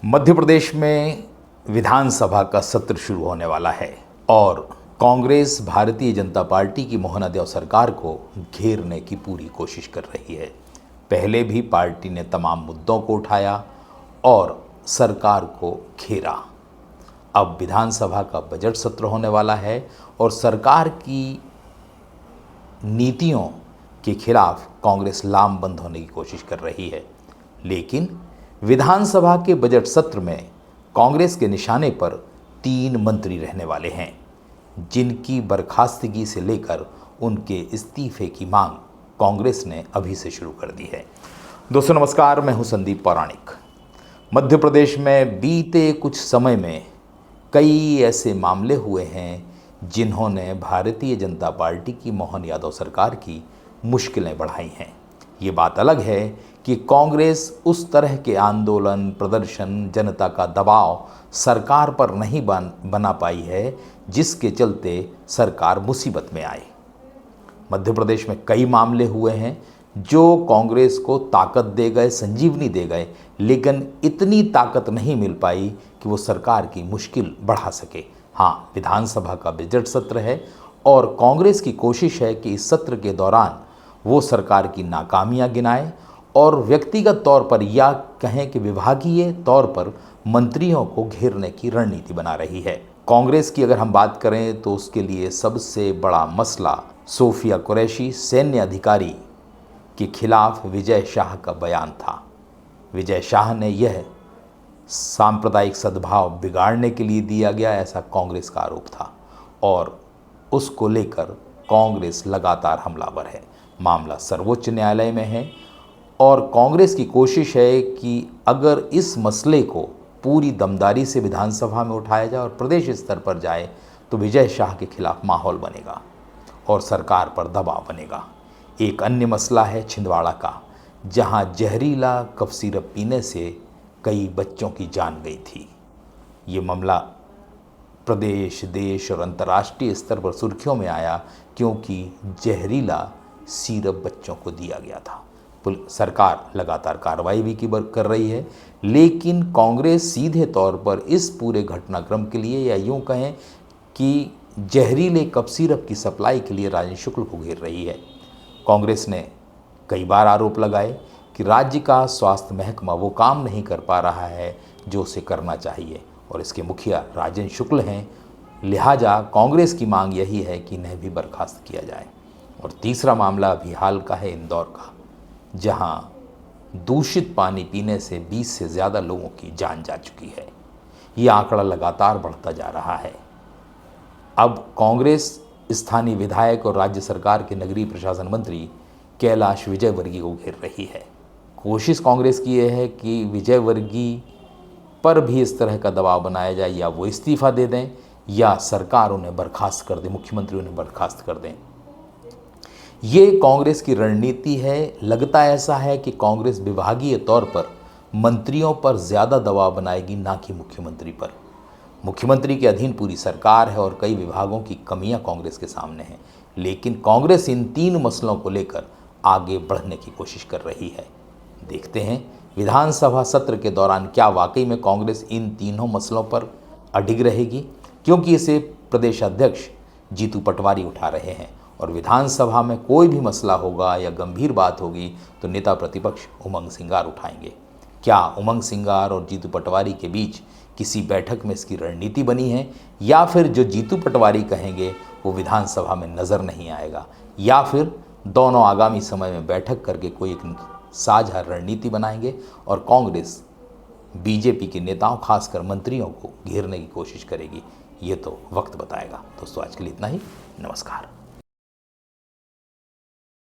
मध्य प्रदेश में विधानसभा का सत्र शुरू होने वाला है और कांग्रेस भारतीय जनता पार्टी की मोहन यादव सरकार को घेरने की पूरी कोशिश कर रही है। पहले भी पार्टी ने तमाम मुद्दों को उठाया और सरकार को घेरा। अब विधानसभा का बजट सत्र होने वाला है और सरकार की नीतियों के खिलाफ कांग्रेस लामबंद होने की कोशिश कर रही है। लेकिन विधानसभा के बजट सत्र में कांग्रेस के निशाने पर 3 मंत्री रहने वाले हैं, जिनकी बर्खास्तगी से लेकर उनके इस्तीफे की मांग कांग्रेस ने अभी से शुरू कर दी है। दोस्तों नमस्कार, मैं हूं संदीप पौराणिक। मध्य प्रदेश में बीते कुछ समय में कई ऐसे मामले हुए हैं जिन्होंने भारतीय जनता पार्टी की मोहन यादव सरकार की मुश्किलें बढ़ाई हैं। ये बात अलग है कि कांग्रेस उस तरह के आंदोलन, प्रदर्शन, जनता का दबाव सरकार पर नहीं बना पाई है जिसके चलते सरकार मुसीबत में आई। मध्य प्रदेश में कई मामले हुए हैं जो कांग्रेस को ताकत दे गए, संजीवनी दे गए, लेकिन इतनी ताकत नहीं मिल पाई कि वो सरकार की मुश्किल बढ़ा सके। हाँ, विधानसभा का बजट सत्र है और कांग्रेस की कोशिश है कि इस सत्र के दौरान वो सरकार की नाकामियां गिनाए और व्यक्तिगत तौर पर या कहें कि विभागीय तौर पर मंत्रियों को घेरने की रणनीति बना रही है। कांग्रेस की अगर हम बात करें तो उसके लिए सबसे बड़ा मसला सोफिया कुरैशी सैन्य अधिकारी के खिलाफ विजय शाह का बयान था। विजय शाह ने यह सांप्रदायिक सद्भाव बिगाड़ने के लिए दिया गया, ऐसा कांग्रेस का आरोप था और उसको लेकर कांग्रेस लगातार हमलावर है। मामला सर्वोच्च न्यायालय में है और कांग्रेस की कोशिश है कि अगर इस मसले को पूरी दमदारी से विधानसभा में उठाया जाए और प्रदेश स्तर पर जाए तो विजय शाह के खिलाफ माहौल बनेगा और सरकार पर दबाव बनेगा। एक अन्य मसला है छिंदवाड़ा का, जहां जहरीला कफ सिरप पीने से कई बच्चों की जान गई थी। ये मामला प्रदेश, देश और अंतर्राष्ट्रीय स्तर पर सुर्खियों में आया क्योंकि जहरीला सिरप बच्चों को दिया गया था। सरकार लगातार कार्रवाई भी कर रही है, लेकिन कांग्रेस सीधे तौर पर इस पूरे घटनाक्रम के लिए या यूँ कहें कि जहरीले कफ सिरप की सप्लाई के लिए राजन शुक्ल को घेर रही है। कांग्रेस ने कई बार आरोप लगाए कि राज्य का स्वास्थ्य महकमा वो काम नहीं कर पा रहा है जो उसे करना चाहिए और इसके मुखिया राजन शुक्ल हैं। लिहाजा कांग्रेस की मांग यही है कि इन्हें भी बर्खास्त किया जाए। और तीसरा मामला अभी हाल का है इंदौर का, जहां दूषित पानी पीने से 20 से ज़्यादा लोगों की जान जा चुकी है। ये आंकड़ा लगातार बढ़ता जा रहा है। अब कांग्रेस स्थानीय विधायक और राज्य सरकार के नगरीय प्रशासन मंत्री कैलाश विजयवर्गीय को घेर रही है। कोशिश कांग्रेस की यह है कि विजयवर्गीय पर भी इस तरह का दबाव बनाया जाए, या वो इस्तीफा दे दें या सरकार उन्हें बर्खास्त कर दे, मुख्यमंत्री उन्हें बर्खास्त कर दें। ये कांग्रेस की रणनीति है। लगता ऐसा है कि कांग्रेस विभागीय तौर पर मंत्रियों पर ज़्यादा दबाव बनाएगी, ना कि मुख्यमंत्री पर। मुख्यमंत्री के अधीन पूरी सरकार है और कई विभागों की कमियां कांग्रेस के सामने हैं, लेकिन कांग्रेस इन 3 मसलों को लेकर आगे बढ़ने की कोशिश कर रही है। देखते हैं विधानसभा सत्र के दौरान क्या वाकई में कांग्रेस इन तीनों मसलों पर अडिग रहेगी, क्योंकि इसे प्रदेश अध्यक्ष जीतू पटवारी उठा रहे हैं और विधानसभा में कोई भी मसला होगा या गंभीर बात होगी तो नेता प्रतिपक्ष उमंग सिंगार उठाएंगे। क्या उमंग सिंगार और जीतू पटवारी के बीच किसी बैठक में इसकी रणनीति बनी है, या फिर जो जीतू पटवारी कहेंगे वो विधानसभा में नज़र नहीं आएगा, या फिर दोनों आगामी समय में बैठक करके कोई एक साझा रणनीति बनाएंगे और कांग्रेस बीजेपी के नेताओं खासकर मंत्रियों को घेरने की कोशिश करेगी। ये तो वक्त बताएगा। दोस्तों आज के लिए इतना ही। नमस्कार।